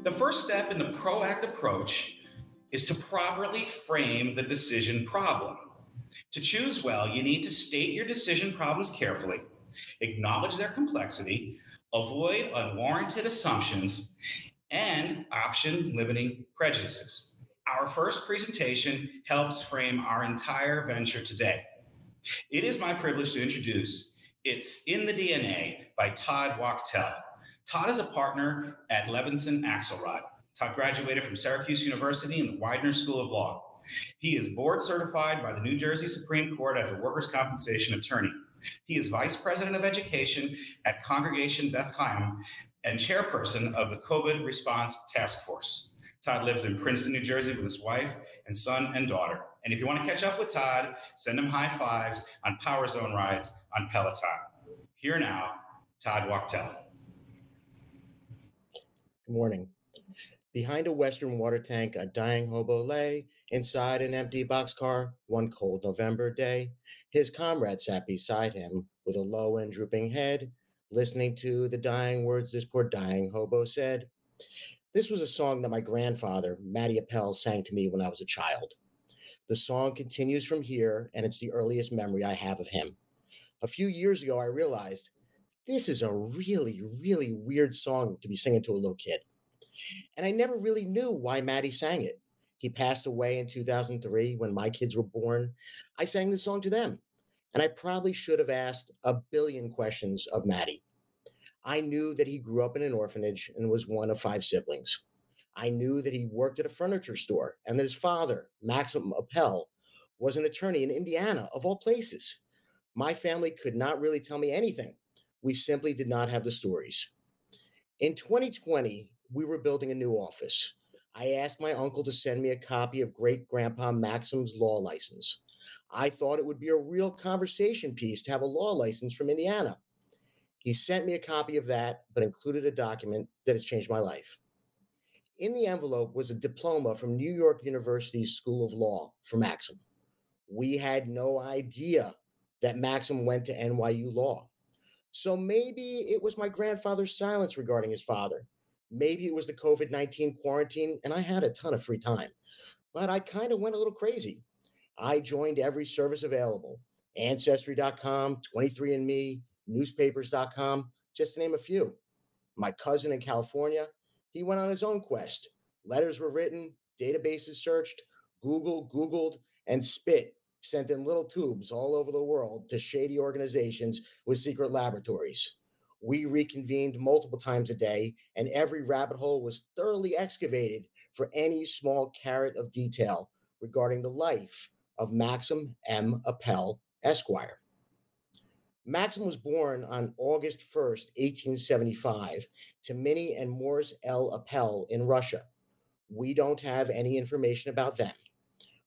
The first step in the proactive approach is to properly frame the decision problem. To choose well, you need to state your decision problems carefully, acknowledge their complexity, avoid unwarranted assumptions, and option limiting prejudices. Our first presentation helps frame our entire venture today. It is my privilege to introduce It's in the DNA by Todd Wachtel. Todd is a partner at Levinson Axelrod. Todd graduated from Syracuse University in the Widener School of Law. He is board certified by the New Jersey Supreme Court as a workers' compensation attorney. He is vice president of education at Congregation Beth Chaim and chairperson of the COVID Response Task Force. Todd lives in Princeton, New Jersey with his wife and son and daughter. And if you want to catch up with Todd, send him high fives on Power Zone rides on Peloton. Here now, Todd Wachtel. Good morning. Behind a Western water tank, a dying hobo lay. Inside an empty boxcar, one cold November day. His comrade sat beside him with a low and drooping head, listening to the dying words this poor dying hobo said. This was a song that my grandfather, Matty Appel, sang to me when I was a child. The song continues from here, and it's the earliest memory I have of him. A few years ago, I realized this is a really, really weird song to be singing to a little kid. And I never really knew why Matty sang it. He passed away in 2003 when my kids were born. I sang this song to them, and I probably should have asked a billion questions of Matty. I knew that he grew up in an orphanage and was one of 5 siblings. I knew that he worked at a furniture store and that his father, Maxim Appel, was an attorney in Indiana, of all places. My family could not really tell me anything. We simply did not have the stories. In 2020, we were building a new office. I asked my uncle to send me a copy of great-grandpa Maxim's law license. I thought it would be a real conversation piece to have a law license from Indiana. He sent me a copy of that, but included a document that has changed my life. In the envelope was a diploma from New York University's School of Law for Maxim. We had no idea that Maxim went to NYU Law. So maybe it was my grandfather's silence regarding his father. Maybe it was the COVID-19 quarantine, and I had a ton of free time. But I kind of went a little crazy. I joined every service available. Ancestry.com, 23andMe, newspapers.com, just to name a few. My cousin in California, he went on his own quest. Letters were written, databases searched, Googled, and Spit sent in little tubes all over the world to shady organizations with secret laboratories. We reconvened multiple times a day, and every rabbit hole was thoroughly excavated for any small carat of detail regarding the life of Maxim M. Appel, Esquire. Maxim was born on August 1st, 1875, to Minnie and Morris L. Appel in Russia. We don't have any information about them.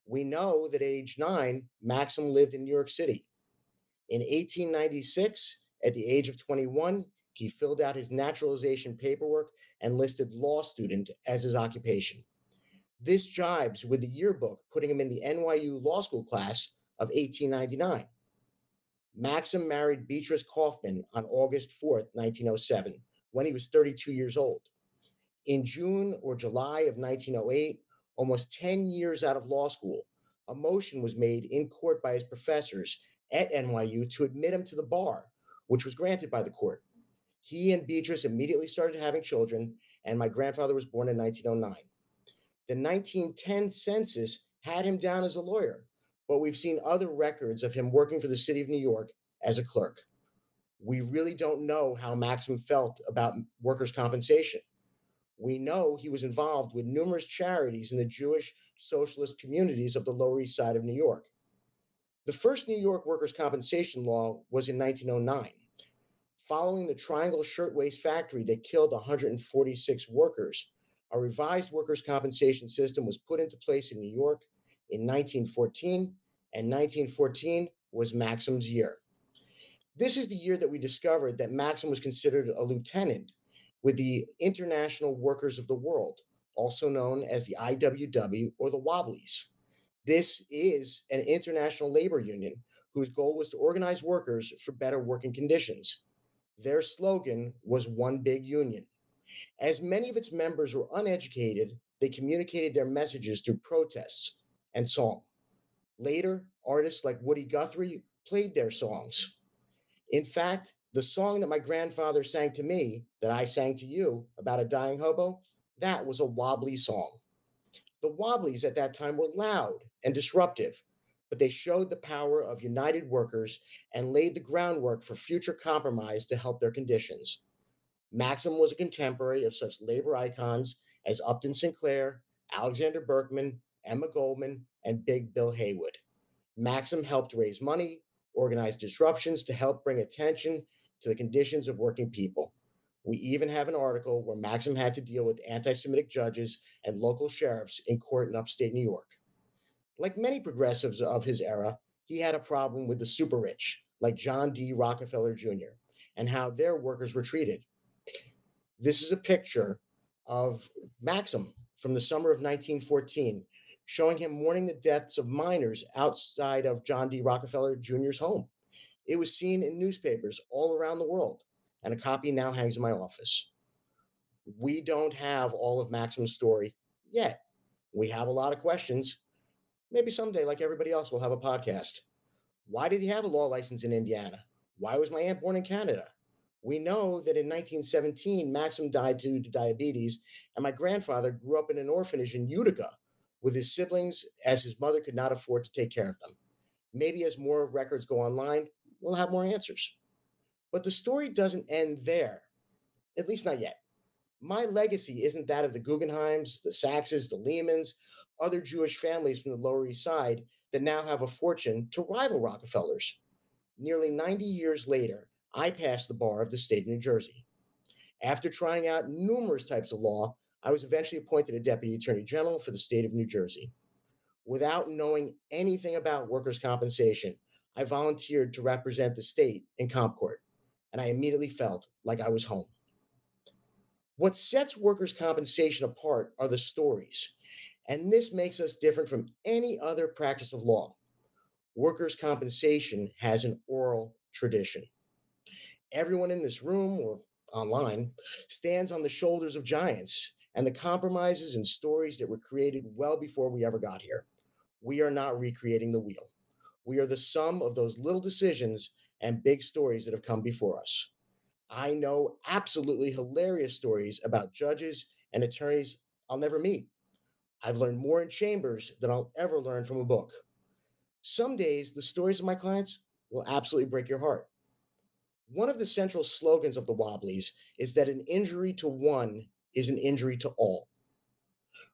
We know that at age 9, Maxim lived in New York City. In 1896, at the age of 21, he filled out his naturalization paperwork and listed law student as his occupation. This jibes with the yearbook, putting him in the NYU Law School class of 1899. Maxim married Beatrice Kaufman on August 4th, 1907, when he was 32 years old. In June or July of 1908, almost 10 years out of law school, a motion was made in court by his professors at NYU to admit him to the bar, which was granted by the court. He and Beatrice immediately started having children, and my grandfather was born in 1909. The 1910 census had him down as a lawyer, but we've seen other records of him working for the city of New York as a clerk. We really don't know how Maxim felt about workers' compensation. We know he was involved with numerous charities in the Jewish socialist communities of the Lower East Side of New York. The first New York workers' compensation law was in 1909. Following the Triangle Shirtwaist Factory that killed 146 workers, a revised workers' compensation system was put into place in New York in 1914, and 1914 was Maxim's year. This is the year that we discovered that Maxim was considered a lieutenant with the International Workers of the World, also known as the IWW or the Wobblies. This is an international labor union whose goal was to organize workers for better working conditions. Their slogan was One Big Union. As many of its members were uneducated, they communicated their messages through protests and song. Later, artists like Woody Guthrie played their songs. In fact, the song that my grandfather sang to me, that I sang to you about a dying hobo, that was a wobbly song. The Wobblies at that time were loud and disruptive, but they showed the power of united workers and laid the groundwork for future compromise to help their conditions. Maxim was a contemporary of such labor icons as Upton Sinclair, Alexander Berkman, Emma Goldman, and Big Bill Haywood. Maxim helped raise money, organize disruptions to help bring attention to the conditions of working people. We even have an article where Maxim had to deal with anti Semitic judges and local sheriffs in court in upstate New York. Like many progressives of his era, he had a problem with the super rich, like John D. Rockefeller Jr., and how their workers were treated. This is a picture of Maxim from the summer of 1914, showing him mourning the deaths of miners outside of John D. Rockefeller Jr.'s home. It was seen in newspapers all around the world, and a copy now hangs in my office. We don't have all of Maxim's story yet. We have a lot of questions. Maybe someday, like everybody else, we'll have a podcast. Why did he have a law license in Indiana? Why was my aunt born in Canada? We know that in 1917, Maxim died due to diabetes, and my grandfather grew up in an orphanage in Utica with his siblings, as his mother could not afford to take care of them. Maybe as more records go online, we'll have more answers. But the story doesn't end there, at least not yet. My legacy isn't that of the Guggenheims, the Saxes, the Lehmans, other Jewish families from the Lower East Side that now have a fortune to rival Rockefellers. Nearly 90 years later, I passed the bar of the state of New Jersey. After trying out numerous types of law, I was eventually appointed a deputy attorney general for the state of New Jersey. Without knowing anything about workers' compensation, I volunteered to represent the state in comp court, and I immediately felt like I was home. What sets workers' compensation apart are the stories, and this makes us different from any other practice of law. Workers' compensation has an oral tradition. Everyone in this room or online stands on the shoulders of giants and the compromises and stories that were created well before we ever got here. We are not recreating the wheel. We are the sum of those little decisions and big stories that have come before us. I know absolutely hilarious stories about judges and attorneys I'll never meet. I've learned more in chambers than I'll ever learn from a book. Some days, the stories of my clients will absolutely break your heart. One of the central slogans of the Wobblies is that an injury to one is an injury to all.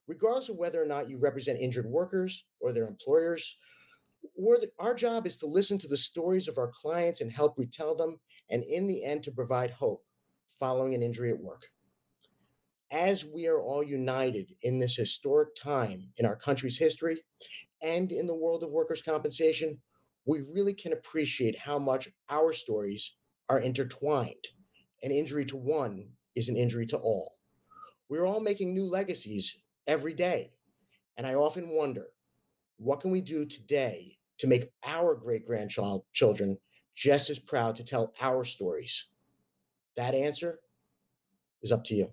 Regardless of whether or not you represent injured workers or their employers, our job is to listen to the stories of our clients and help retell them, and in the end, to provide hope following an injury at work. As we are all united in this historic time in our country's history and in the world of workers' compensation, we really can appreciate how much our stories are intertwined. An injury to one is an injury to all. We're all making new legacies every day. And I often wonder, what can we do today to make our great grandchildren just as proud to tell our stories? That answer is up to you.